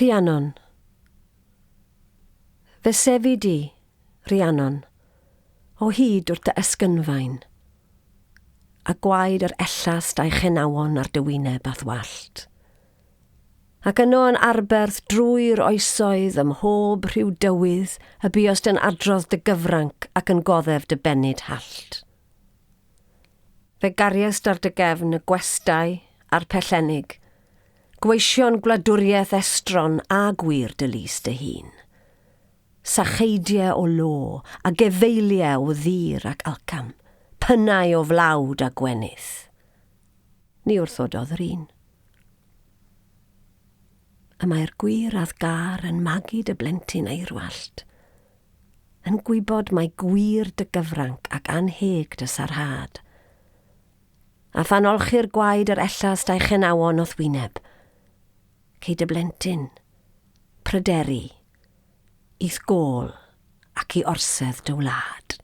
Rhiannon. Fe sefi di, Rhiannon, o hyd wrth dy ysgynfaen, a gwaed yr ellas da'i chenawon ar dy wyneb a thwallt. Ac yno yn arberth drwy'r oesoedd ym mhob rhyw dywydd y buost yn adrodd dy gyfranc ac yn goddef dy bennid hallt. Fe gariest ar dy gefn y gwestau a'r pellenig, gweision gwladwriaeth estron a gwir dy lys dy hun. Sacheidiau o lo a gefeiliau o ddir ac alcam, pynnau o flawd a gwenydd. Ni wrthododd yr un. Y mae'r gwir add gar yn magu dy blentyn eirwallt, yn gwybod mae gwir dy gyfranc ac anheg dy sarhad. A phan olchi'r gwaed yr ellas da'i chenawon o thwyneb, cei dy blentyn, pryderu, i'th gôl ac i orsedd dy wlad.